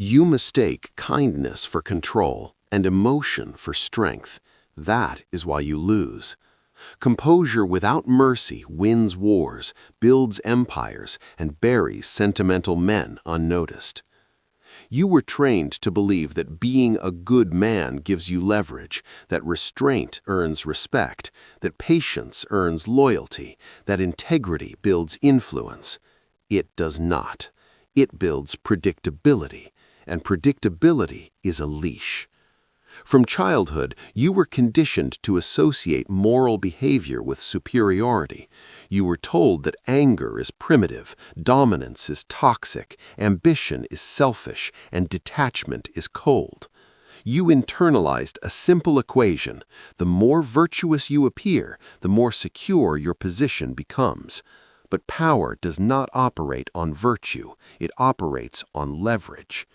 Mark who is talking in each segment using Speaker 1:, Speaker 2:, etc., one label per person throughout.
Speaker 1: You mistake kindness for control and emotion for strength. That is why you lose. Composure without mercy wins wars, builds empires, and buries sentimental men unnoticed. You were trained to believe that being a good man gives you leverage, that restraint earns respect, that patience earns loyalty, that integrity builds influence. It does not. It builds predictability, and predictability is a leash. From childhood, you were conditioned to associate moral behavior with superiority. You were told that anger is primitive, dominance is toxic, ambition is selfish, and detachment is cold. You internalized a simple equation: the more virtuous you appear, the more secure your position becomes. But power does not operate on virtue, it operates on leverage.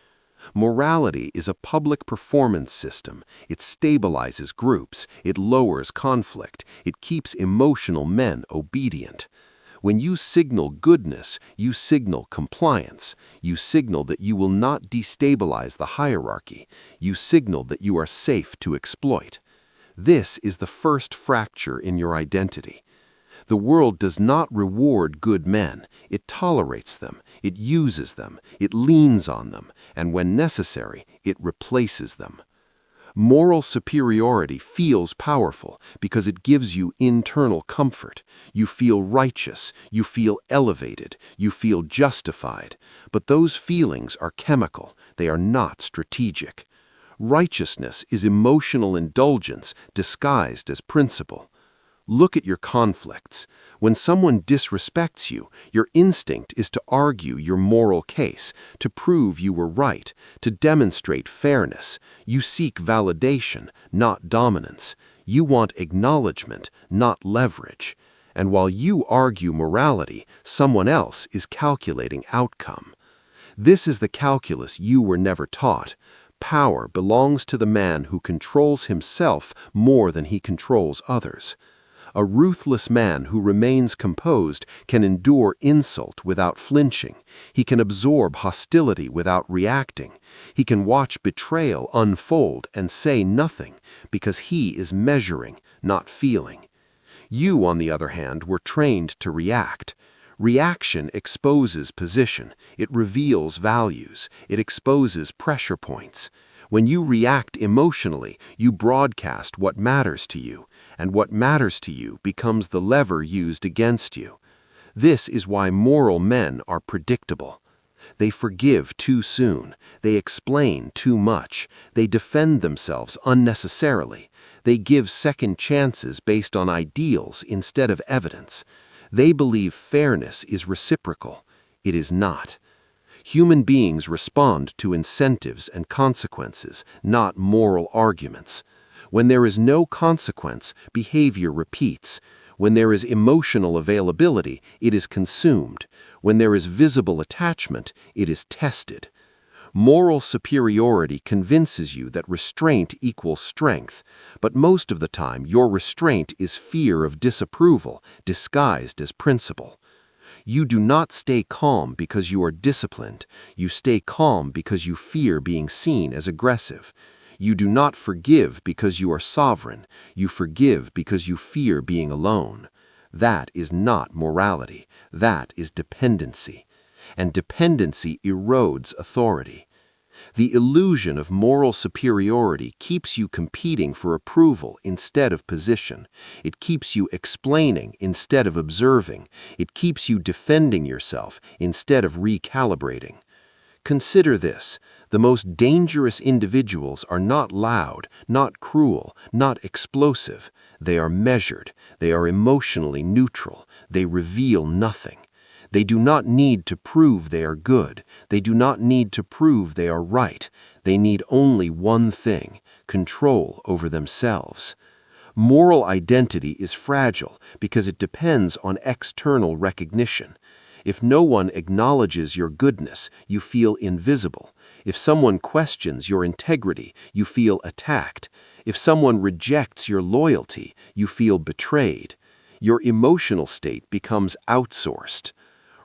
Speaker 1: Morality is a public performance system. It stabilizes groups, it lowers conflict, it keeps emotional men obedient. When you signal goodness, you signal compliance. You signal that you will not destabilize the hierarchy. You signal that you are safe to exploit. This is the first fracture in your identity. The world does not reward good men. It tolerates them, it uses them, it leans on them, and when necessary, it replaces them. Moral superiority feels powerful because it gives you internal comfort. You feel righteous, you feel elevated, you feel justified. But those feelings are chemical, they are not strategic. Righteousness is emotional indulgence disguised as principle. Look at your conflicts. When someone disrespects you, your instinct is to argue your moral case, to prove you were right, to demonstrate fairness. You seek validation, not dominance. You want acknowledgement, not leverage. And while you argue morality, someone else is calculating outcome. This is the calculus you were never taught. Power belongs to the man who controls himself more than he controls others. A ruthless man who remains composed can endure insult without flinching. He can absorb hostility without reacting. He can watch betrayal unfold and say nothing because he is measuring, not feeling. You, on the other hand, were trained to react. Reaction exposes position. It reveals values. It exposes pressure points. When you react emotionally, you broadcast what matters to you, and what matters to you becomes the lever used against you. This is why moral men are predictable. They forgive too soon. They explain too much. They defend themselves unnecessarily. They give second chances based on ideals instead of evidence. They believe fairness is reciprocal. It is not. Human beings respond to incentives and consequences, not moral arguments. When there is no consequence, behavior repeats. When there is emotional availability, it is consumed. When there is visible attachment, it is tested. Moral superiority convinces you that restraint equals strength, but most of the time your restraint is fear of disapproval disguised as principle. You do not stay calm because you are disciplined. You stay calm because you fear being seen as aggressive. You do not forgive because you are sovereign. You forgive because you fear being alone. That is not morality. That is dependency. And dependency erodes authority. The illusion of moral superiority keeps you competing for approval instead of position. It keeps you explaining instead of observing. It keeps you defending yourself instead of recalibrating. Consider this: the most dangerous individuals are not loud, not cruel, not explosive. They are measured. They are emotionally neutral. They reveal nothing. They do not need to prove they are good. They do not need to prove they are right. They need only one thing: control over themselves. Moral identity is fragile because it depends on external recognition. If no one acknowledges your goodness, you feel invisible. If someone questions your integrity, you feel attacked. If someone rejects your loyalty, you feel betrayed. Your emotional state becomes outsourced.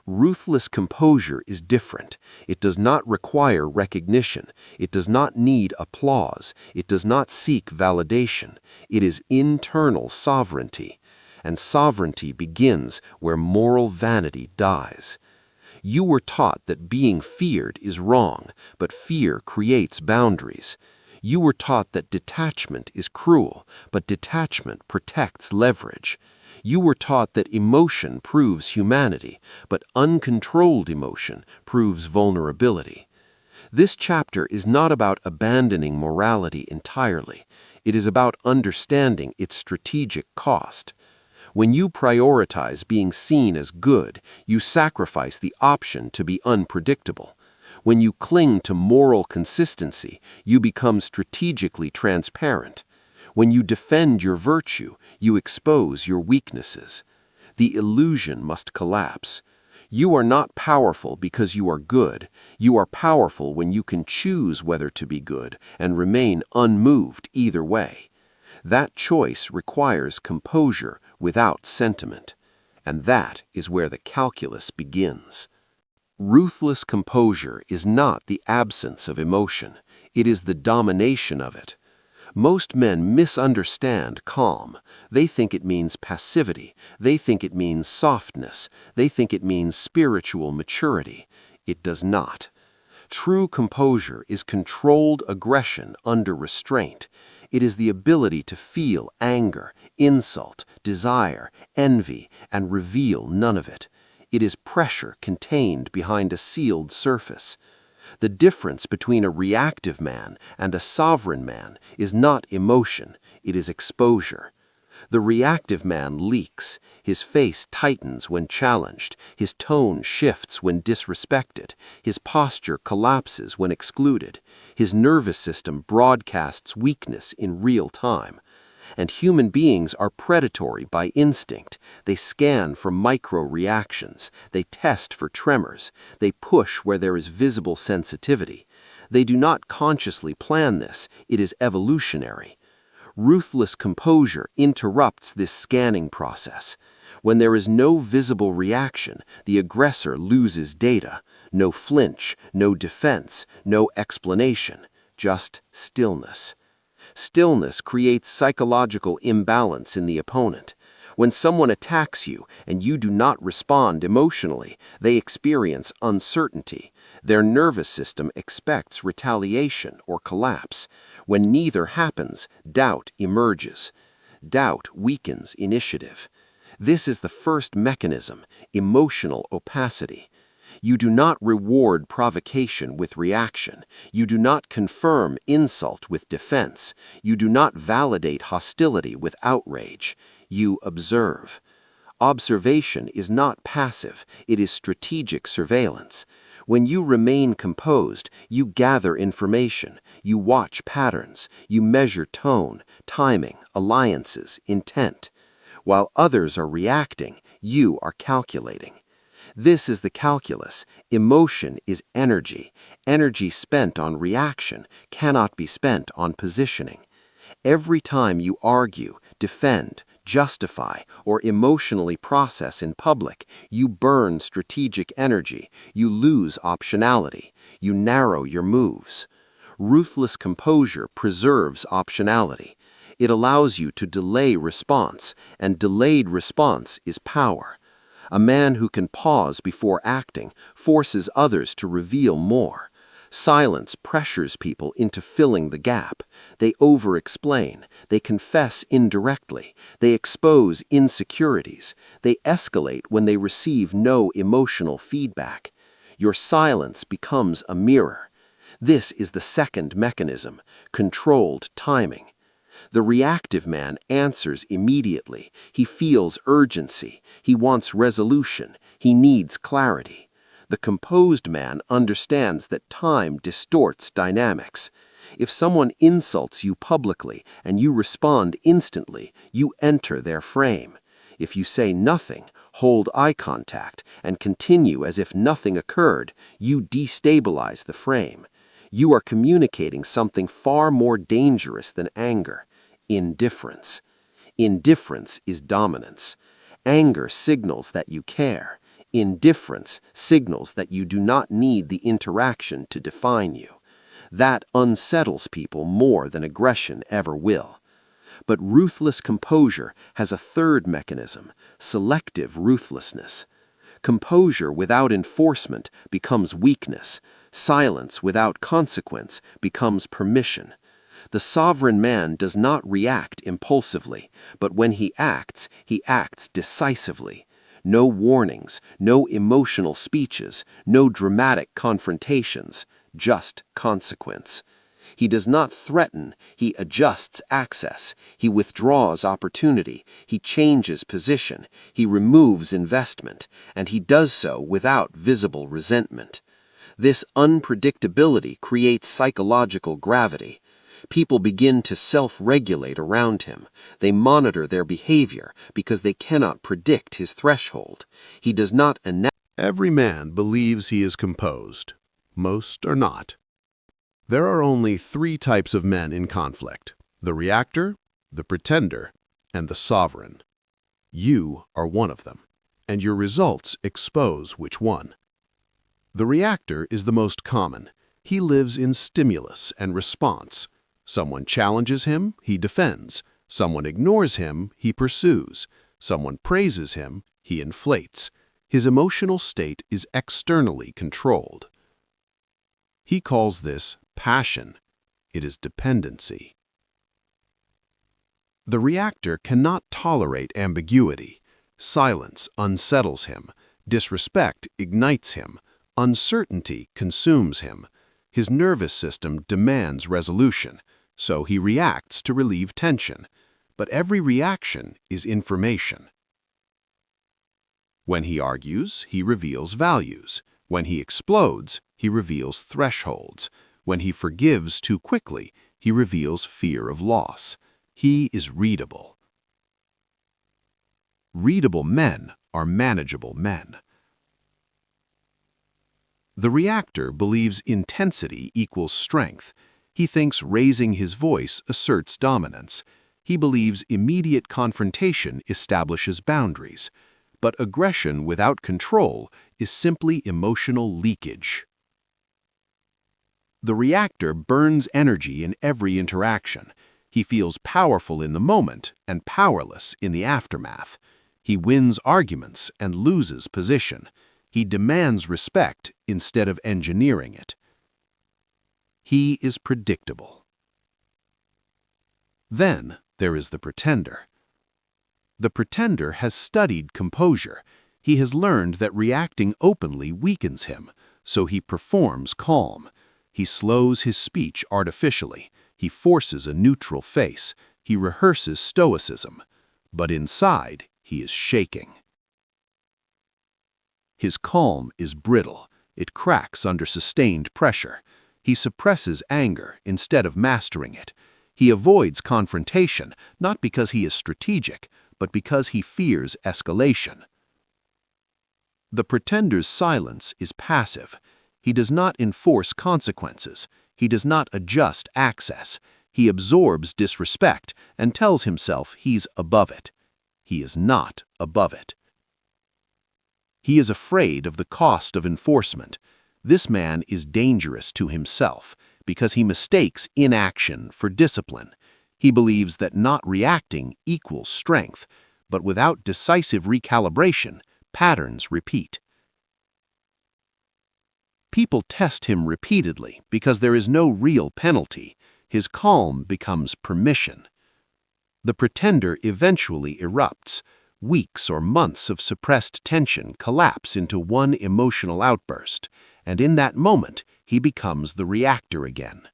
Speaker 1: Ruthless composure is different. It does not require recognition. It does not need applause. It does not seek validation. It is internal sovereignty. And sovereignty begins where moral vanity dies. You were taught that being feared is wrong, but fear creates boundaries. You were taught that detachment is cruel, but detachment protects leverage. You were taught that emotion proves humanity, but uncontrolled emotion proves vulnerability. This chapter is not about abandoning morality entirely. It is about understanding its strategic cost. When you prioritize being seen as good, you sacrifice the option to be unpredictable. When you cling to moral consistency, you become strategically transparent. When you defend your virtue, you expose your weaknesses. The illusion must collapse. You are not powerful because you are good. You are powerful when you can choose whether to be good and remain unmoved either way. That choice requires composure without sentiment. And that is where the calculus begins. Ruthless composure is not the absence of emotion. It is the domination of it. Most men misunderstand calm. They think it means passivity. They think it means softness. They think it means spiritual maturity. It does not. True composure is controlled aggression under restraint. It is the ability to feel anger, insult, desire, envy, and reveal none of it. It is pressure contained behind a sealed surface. The difference between a reactive man and a sovereign man is not emotion, it is exposure. The reactive man leaks. His face tightens when challenged. His tone shifts when disrespected. His posture collapses when excluded. His nervous system broadcasts weakness in real time. And human beings are predatory by instinct. They scan for micro-reactions. They test for tremors. They push where there is visible sensitivity. They do not consciously plan this. It is evolutionary. Ruthless composure interrupts this scanning process. When there is no visible reaction, the aggressor loses data. No flinch, no defense, no explanation, just stillness. Stillness creates psychological imbalance in the opponent. When someone attacks you and you do not respond emotionally, they experience uncertainty. Their nervous system expects retaliation or collapse. When neither happens, doubt emerges. Doubt weakens initiative. This is the first mechanism, emotional opacity. You do not reward provocation with reaction. You do not confirm insult with defense. You do not validate hostility with outrage. You observe. Observation is not passive, it is strategic surveillance. When you remain composed, you gather information, you watch patterns, you measure tone, timing, alliances, intent. While others are reacting, you are calculating. This is the calculus. Emotion is energy. Energy spent on reaction cannot be spent on positioning. Every time you argue, defend, justify, or emotionally process in public, you burn strategic energy, you lose optionality, you narrow your moves. Ruthless composure preserves optionality. It allows you to delay response, and delayed response is power. A man who can pause before acting forces others to reveal more. Silence pressures people into filling the gap. They over-explain. They confess indirectly. They expose insecurities. They escalate when they receive no emotional feedback. Your silence becomes a mirror. This is the second mechanism, controlled timing. The reactive man answers immediately. He feels urgency. He wants resolution. He needs clarity. The composed man understands that time distorts dynamics. If someone insults you publicly and you respond instantly, you enter their frame. If you say nothing, hold eye contact, and continue as if nothing occurred, you destabilize the frame. You are communicating something far more dangerous than anger: indifference. Indifference is dominance. Anger signals that you care. Indifference signals that you do not need the interaction to define you. That unsettles people more than aggression ever will. But ruthless composure has a third mechanism, selective ruthlessness. Composure without enforcement becomes weakness. Silence without consequence becomes permission. The sovereign man does not react impulsively, but when he acts decisively. No warnings, no emotional speeches, no dramatic confrontations, just consequence. He does not threaten, he adjusts access, he withdraws opportunity, he changes position, he removes investment, and he does so without visible resentment. This unpredictability creates psychological gravity. People begin to self-regulate around him. They monitor their behavior because they cannot predict his threshold. He does not announce.
Speaker 2: Every man believes he is composed. Most are not. There are only three types of men in conflict: the reactor, the pretender, and the sovereign. You are one of them, and your results expose which one. The reactor is the most common. He lives in stimulus and response. Someone challenges him, he defends. Someone ignores him, he pursues. Someone praises him, he inflates. His emotional state is externally controlled. He calls this passion. It is dependency. The reactor cannot tolerate ambiguity. Silence unsettles him. Disrespect ignites him. Uncertainty consumes him. His nervous system demands resolution, so he reacts to relieve tension. But every reaction is information. When he argues, he reveals values. When he explodes, he reveals thresholds. When he forgives too quickly, he reveals fear of loss. He is readable. Readable men are manageable men. The reactor believes intensity equals strength. He thinks raising his voice asserts dominance. He believes immediate confrontation establishes boundaries. But aggression without control is simply emotional leakage. The reactor burns energy in every interaction. He feels powerful in the moment and powerless in the aftermath. He wins arguments and loses position. He demands respect instead of engineering it. He is predictable. Then there is the pretender. The pretender has studied composure. He has learned that reacting openly weakens him, so he performs calm. He slows his speech artificially. He forces a neutral face. He rehearses stoicism. But inside, he is shaking. His calm is brittle. It cracks under sustained pressure. He suppresses anger instead of mastering it. He avoids confrontation, not because he is strategic, but because he fears escalation. The pretender's silence is passive. He does not enforce consequences. He does not adjust access. He absorbs disrespect and tells himself he's above it. He is not above it. He is afraid of the cost of enforcement. This man is dangerous to himself because he mistakes inaction for discipline. He believes that not reacting equals strength, but without decisive recalibration, patterns repeat. People test him repeatedly because there is no real penalty. His calm becomes permission. The pretender eventually erupts. Weeks or months of suppressed tension collapse into one emotional outburst, and in that moment, he becomes the reactor again.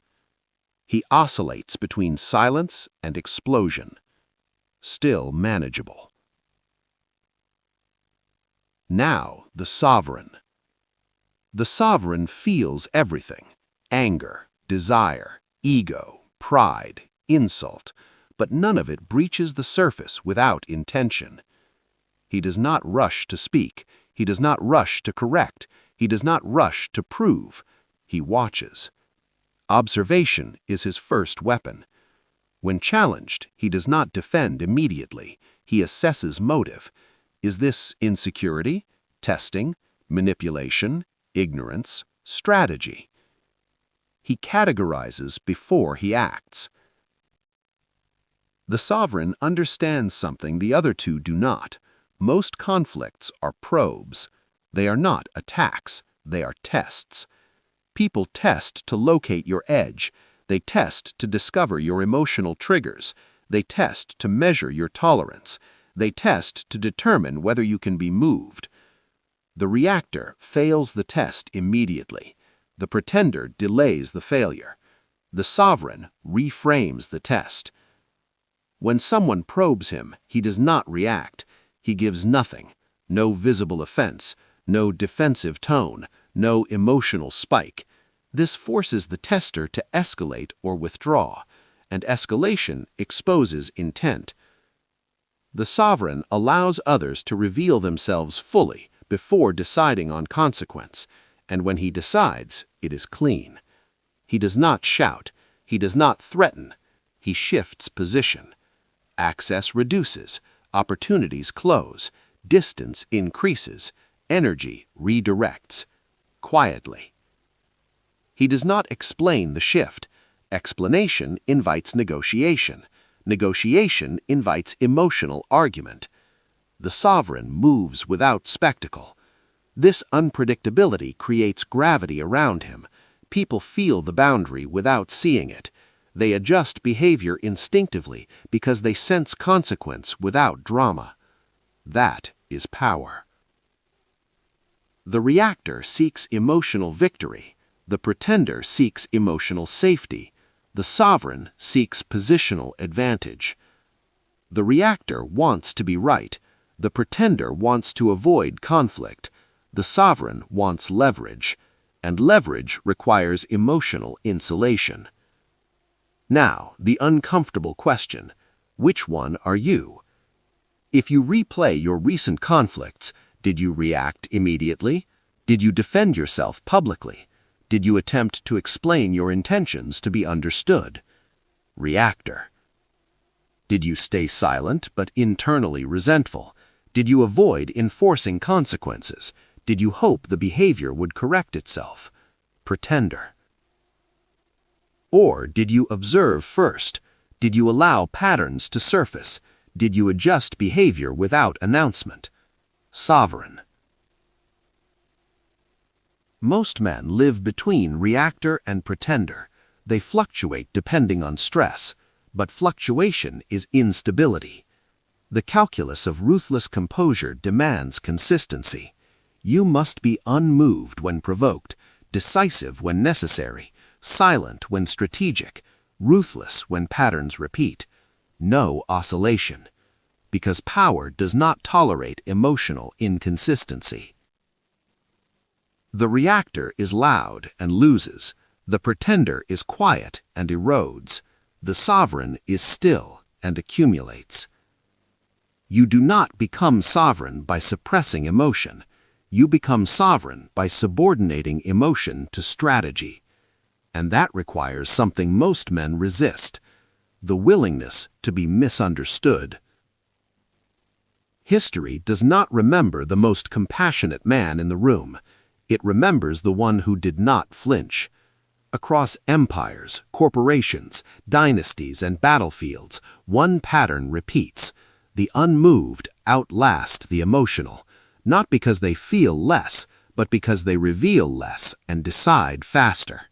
Speaker 2: He oscillates between silence and explosion, still manageable. Now, the sovereign. The sovereign feels everything: anger, desire, ego, pride, insult, but none of it breaches the surface without intention. He does not rush to speak. He does not rush to correct. He does not rush to prove. He watches. Observation is his first weapon. When challenged, he does not defend immediately. He assesses motive. Is this insecurity? testing, manipulation, ignorance, strategy. He categorizes before he acts. The sovereign understands something the other two do not. Most conflicts are probes. They are not attacks, they are tests. People test to locate your edge. They test to discover your emotional triggers. They test to measure your tolerance. They test to determine whether you can be moved. The reactor fails the test immediately. The pretender delays the failure. The sovereign reframes the test. When someone probes him, he does not react. He gives nothing, no visible offense, no defensive tone, no emotional spike. This forces the tester to escalate or withdraw, and escalation exposes intent. The sovereign allows others to reveal themselves fully before deciding on consequence, and when he decides, it is clean. He does not shout, he does not threaten, he shifts position. Access reduces, opportunities close, distance increases, energy redirects, quietly. He does not explain the shift. Explanation invites negotiation. Negotiation invites emotional argument. The sovereign moves without spectacle. This unpredictability creates gravity around him. People feel the boundary without seeing it. They adjust behavior instinctively because they sense consequence without drama. That is power. The reactor seeks emotional victory. The pretender seeks emotional safety. The sovereign seeks positional advantage. The reactor wants to be right. The pretender wants to avoid conflict. The sovereign wants leverage. And leverage requires emotional insulation. Now, the uncomfortable question: which one are you? If you replay your recent conflicts, did you react immediately? Did you defend yourself publicly? Did you attempt to explain your intentions to be understood? Reactor. Did you stay silent but internally resentful? Did you avoid enforcing consequences? Did you hope the behavior would correct itself? Pretender. Or did you observe first? Did you allow patterns to surface? Did you adjust behavior without announcement? Sovereign. Most men live between reactor and pretender. They fluctuate depending on stress, but fluctuation is instability. The calculus of ruthless composure demands consistency. You must be unmoved when provoked, decisive when necessary, silent when strategic, ruthless when patterns repeat. No oscillation, because power does not tolerate emotional inconsistency. The reactor is loud and loses. The pretender is quiet and erodes. The sovereign is still and accumulates. You do not become sovereign by suppressing emotion. You become sovereign by subordinating emotion to strategy. And that requires something most men resist: the willingness to be misunderstood. History does not remember the most compassionate man in the room. It remembers the one who did not flinch. Across empires, corporations, dynasties, and battlefields, one pattern repeats: the unmoved outlast the emotional, not because they feel less, but because they reveal less and decide faster.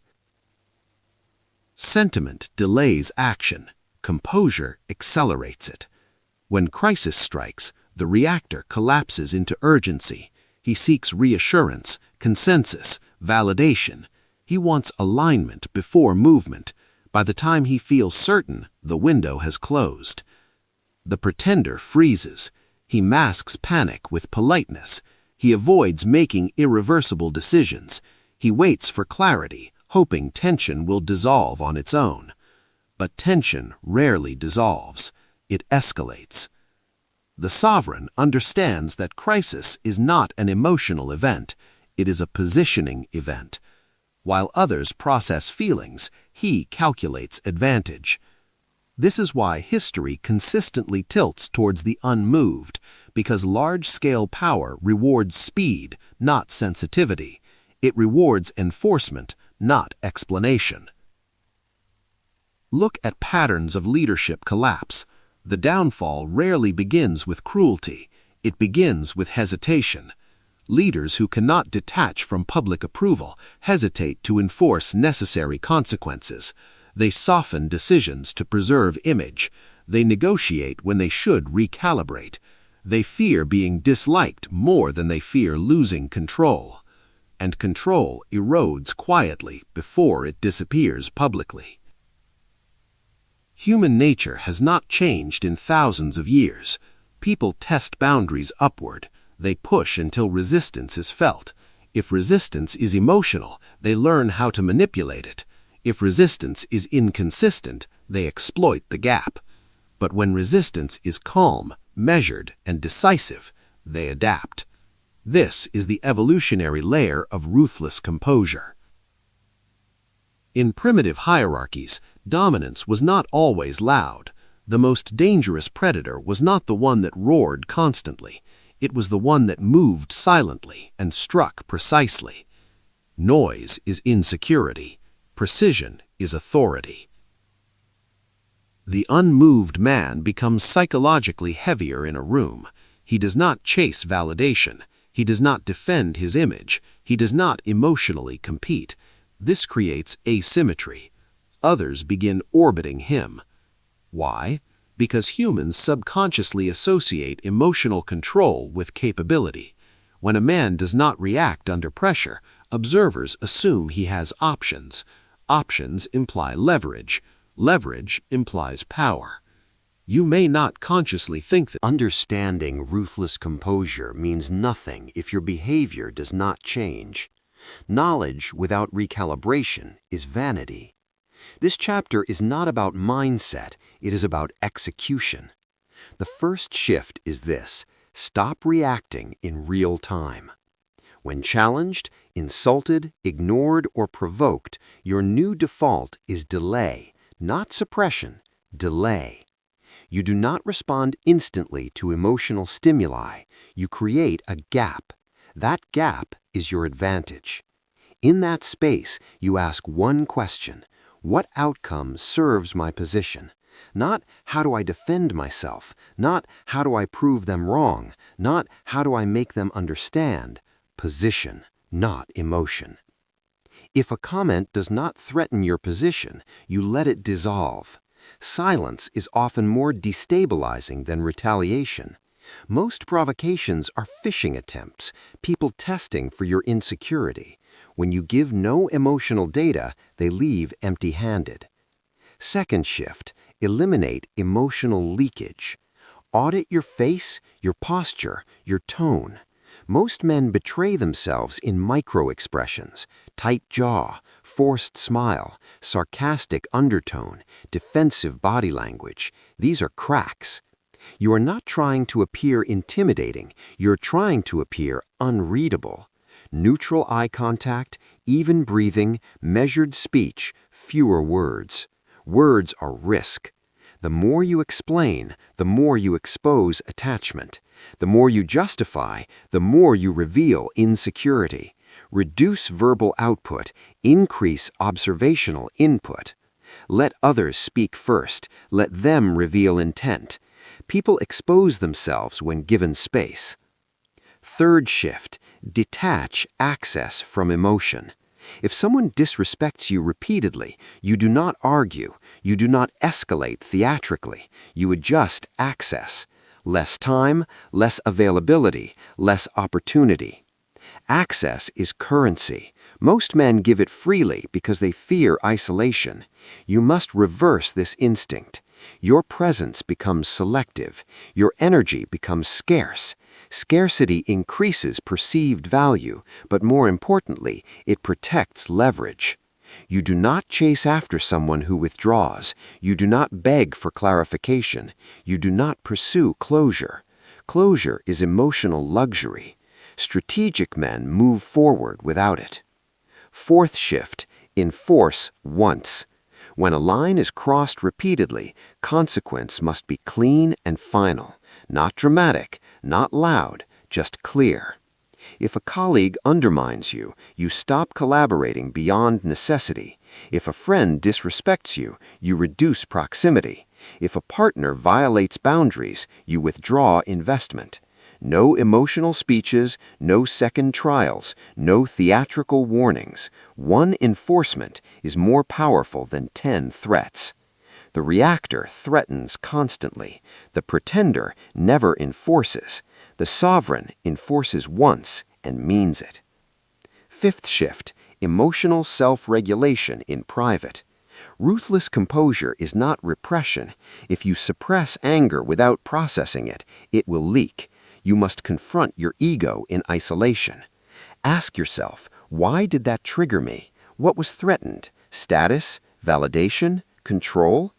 Speaker 2: Sentiment delays action. Composure accelerates it. When crisis strikes, the reactor collapses into urgency. He seeks reassurance, consensus, validation. He wants alignment before movement. By the time he feels certain, the window has closed. The pretender freezes. He masks panic with politeness. He avoids making irreversible decisions. He waits for clarity, hoping tension will dissolve on its own. But tension rarely dissolves. It escalates. The sovereign understands that crisis is not an emotional event. It is a positioning event. While others process feelings, he calculates advantage. This is why history consistently tilts towards the unmoved, because large-scale power rewards speed, not sensitivity. It rewards enforcement, not explanation. Look at patterns of leadership collapse. The downfall rarely begins with cruelty. It begins with hesitation. Leaders who cannot detach from public approval hesitate to enforce necessary consequences. They soften decisions to preserve image. They negotiate when they should recalibrate. They fear being disliked more than they fear losing control. And control erodes quietly before it disappears publicly. Human nature has not changed in thousands of years. People test boundaries upward. They push until resistance is felt. If resistance is emotional, they learn how to manipulate it. If resistance is inconsistent, they exploit the gap. But when resistance is calm, measured, and decisive, they adapt. This is the evolutionary layer of ruthless composure. In primitive hierarchies, dominance was not always loud. The most dangerous predator was not the one that roared constantly. It was the one that moved silently and struck precisely. Noise is insecurity. Precision is authority. The unmoved man becomes psychologically heavier in a room. He does not chase validation. He does not defend his image. He does not emotionally compete. This creates asymmetry. Others begin orbiting him. Why? Because humans subconsciously associate emotional control with capability. When a man does not react under pressure, observers assume he has options. Options imply leverage. Leverage implies power. You may not consciously think that.
Speaker 1: Understanding ruthless composure means nothing if your behavior does not change. Knowledge without recalibration is vanity. This chapter is not about mindset, it is about execution. The first shift is this: stop reacting in real time. When challenged, insulted, ignored, or provoked, your new default is delay, not suppression, delay. You do not respond instantly to emotional stimuli. You create a gap. That gap is your advantage. In that space, you ask one question: what outcome serves my position? Not how do I defend myself, not how do I prove them wrong, not how do I make them understand. Position, not emotion. If a comment does not threaten your position, you let it dissolve. Silence is often more destabilizing than retaliation. Most provocations are phishing attempts, people testing for your insecurity. When you give no emotional data, they leave empty-handed. Second shift: eliminate emotional leakage. Audit your face, your posture, your tone. Most men betray themselves in micro-expressions: tight jaw, forced smile, sarcastic undertone, defensive body language. These are cracks. You are not trying to appear intimidating, you're trying to appear unreadable. Neutral eye contact, even breathing, measured speech, fewer words. Words are risk. The more you explain, the more you expose attachment. The more you justify, the more you reveal insecurity. Reduce verbal output, increase observational input. Let others speak first, let them reveal intent. People expose themselves when given space. Third shift: detach access from emotion. If someone disrespects you repeatedly, you do not argue, you do not escalate theatrically, you adjust access. Less time, less availability, less opportunity. Access is currency. Most men give it freely because they fear isolation. You must reverse this instinct. Your presence becomes selective. Your energy becomes scarce. Scarcity increases perceived value, but more importantly, it protects leverage. You do not chase after someone who withdraws. You do not beg for clarification. You do not pursue closure. Closure is emotional luxury. Strategic men move forward without it. Fourth shift: enforce once. When a line is crossed repeatedly, consequence must be clean and final, not dramatic, not loud, just clear. If a colleague undermines you, you stop collaborating beyond necessity. If a friend disrespects you, you reduce proximity. If a partner violates boundaries, you withdraw investment. No emotional speeches, no second trials, no theatrical warnings. One enforcement is more powerful than 10 threats. The reactor threatens constantly. The pretender never enforces. The sovereign enforces once and means it. Fifth shift, emotional self-regulation in private. Ruthless composure is not repression. If you suppress anger without processing it, it will leak. You must confront your ego in isolation. Ask yourself, why did that trigger me? What was threatened? Status? Validation? Control?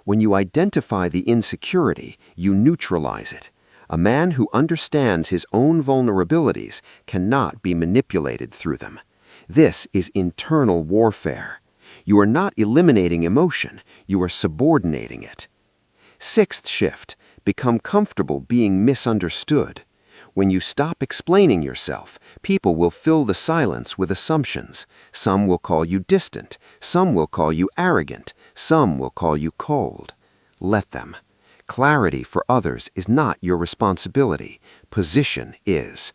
Speaker 1: When you identify the insecurity, you neutralize it. A man who understands his own vulnerabilities cannot be manipulated through them. This is internal warfare. You are not eliminating emotion, you are subordinating it. Sixth shift, become comfortable being misunderstood. When you stop explaining yourself, people will fill the silence with assumptions. Some will call you distant, some will call you arrogant, some will call you cold. Let them. Clarity for others is not your responsibility. Position is.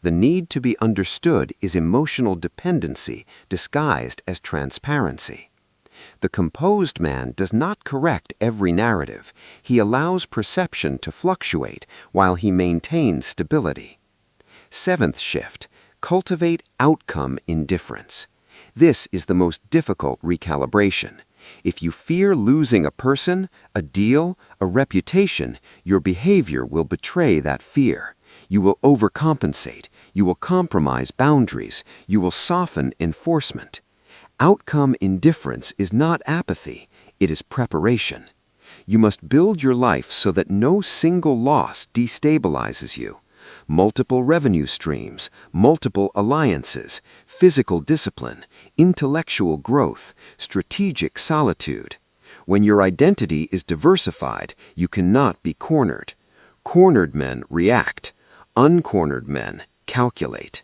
Speaker 1: The need to be understood is emotional dependency disguised as transparency. The composed man does not correct every narrative. He allows perception to fluctuate while he maintains stability. Seventh shift, cultivate outcome indifference. This is the most difficult recalibration. If you fear losing a person, a deal, a reputation, your behavior will betray that fear. You will overcompensate. You will compromise boundaries. You will soften enforcement. Outcome indifference is not apathy. It is preparation. You must build your life so that no single loss destabilizes you. Multiple revenue streams, multiple alliances, physical discipline, intellectual growth, strategic solitude. When your identity is diversified, you cannot be cornered. Cornered men react. Uncornered men calculate.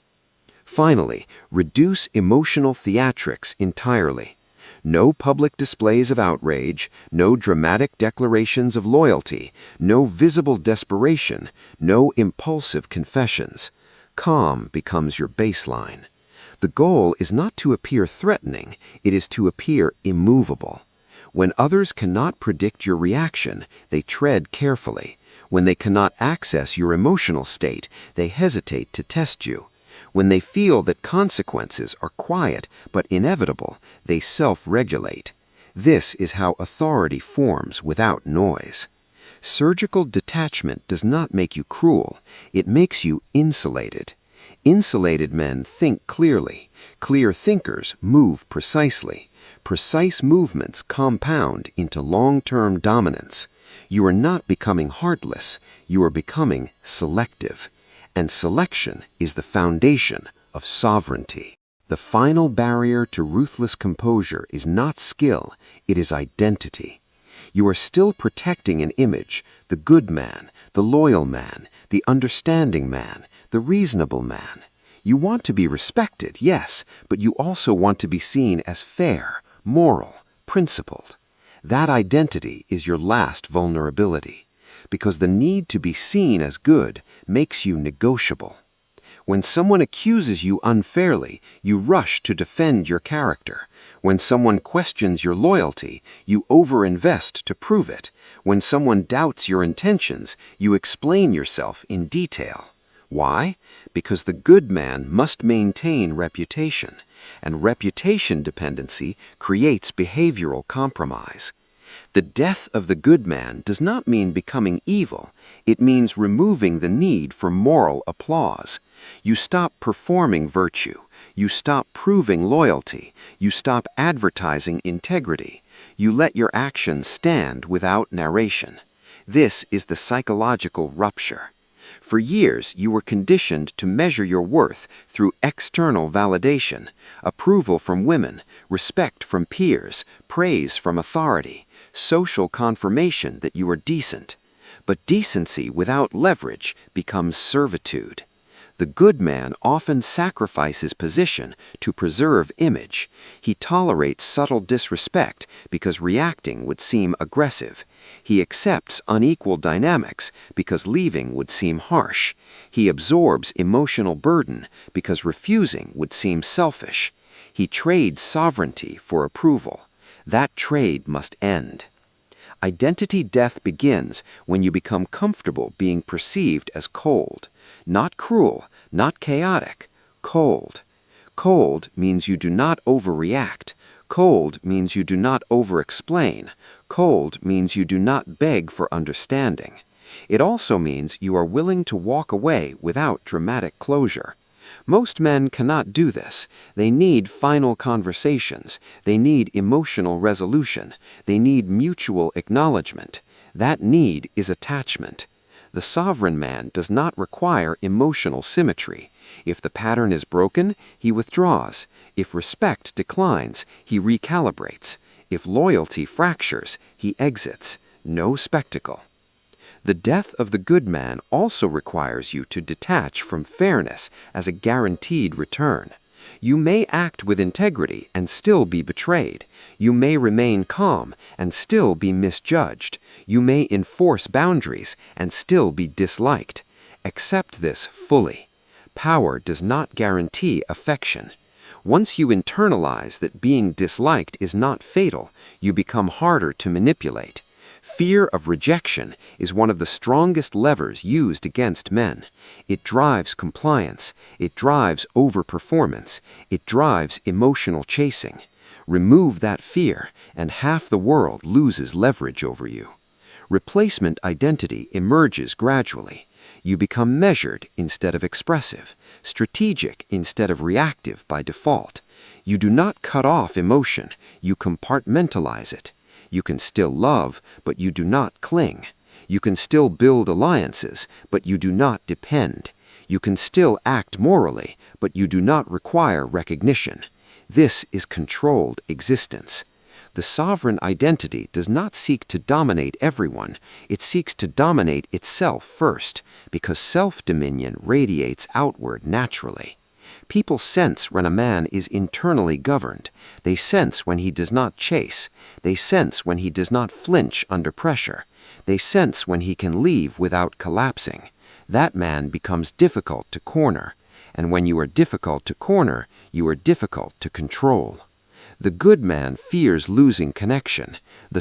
Speaker 1: Finally, reduce emotional theatrics entirely. No public displays of outrage, no dramatic declarations of loyalty, no visible desperation, no impulsive confessions. Calm becomes your baseline. The goal is not to appear threatening, it is to appear immovable. When others cannot predict your reaction, they tread carefully. When they cannot access your emotional state, they hesitate to test you. When they feel that consequences are quiet but inevitable, they self-regulate. This is how authority forms without noise. Surgical detachment does not make you cruel, it makes you insulated. Insulated men think clearly. Clear thinkers move precisely. Precise movements compound into long-term dominance. You are not becoming heartless, you are becoming selective. And selection is the foundation of sovereignty. The final barrier to ruthless composure is not skill, it is identity. You are still protecting an image, the good man, the loyal man, the understanding man, the reasonable man. You want to be respected, yes, but you also want to be seen as fair, moral, principled. That identity is your last vulnerability, because the need to be seen as good makes you negotiable. When someone accuses you unfairly, you rush to defend your character. When someone questions your loyalty, you overinvest to prove it. When someone doubts your intentions, you explain yourself in detail. Why? Because the good man must maintain reputation, and reputation dependency creates behavioral compromise. The death of the good man does not mean becoming evil. It means removing the need for moral applause. You stop performing virtue. You stop proving loyalty. You stop advertising integrity. You let your actions stand without narration. This is the psychological rupture.
Speaker 3: For years, you were conditioned to measure your worth through external validation, approval from women, respect from peers, praise from authority, social confirmation that you are decent. But decency without leverage becomes servitude. The good man often sacrifices position to preserve image. He tolerates subtle disrespect because reacting would seem aggressive. He accepts unequal dynamics because leaving would seem harsh. He absorbs emotional burden because refusing would seem selfish. He trades sovereignty for approval. That trade must end. Identity death begins when you become comfortable being perceived as cold. Not cruel, not chaotic, cold. Cold means you do not overreact. Cold means you do not overexplain. Cold means you do not beg for understanding. It also means you are willing to walk away without dramatic closure. Most men cannot do this. They need final conversations. They need emotional resolution. They need mutual acknowledgement. That need is attachment. The sovereign man does not require emotional symmetry. If the pattern is broken, he withdraws. If respect declines, he recalibrates. If loyalty fractures, he exits. No spectacle. The death of the good man also requires you to detach from fairness as a guaranteed return. You may act with integrity and still be betrayed. You may remain calm and still be misjudged. You may enforce boundaries and still be disliked. Accept this fully. Power does not guarantee affection. Once you internalize that being disliked is not fatal, you become harder to manipulate. Fear of rejection is one of the strongest levers used against men. It drives compliance. It drives overperformance. It drives emotional chasing. Remove that fear, and half the world loses leverage over you. Replacement identity emerges gradually. You become measured instead of expressive, strategic instead of reactive by default. You do not cut off emotion, you compartmentalize it. You can still love, but you do not cling. You can still build alliances, but you do not depend. You can still act morally, but you do not require recognition. This is controlled existence. The sovereign identity does not seek to dominate everyone. It seeks to dominate itself first, because self-dominion radiates outward naturally. People sense when a man is internally governed. They sense when he does not chase. They sense when he does not flinch under pressure. They sense when he can leave without collapsing. That man becomes difficult to corner. And when you are difficult to corner, you are difficult to control. The good man fears losing connection. The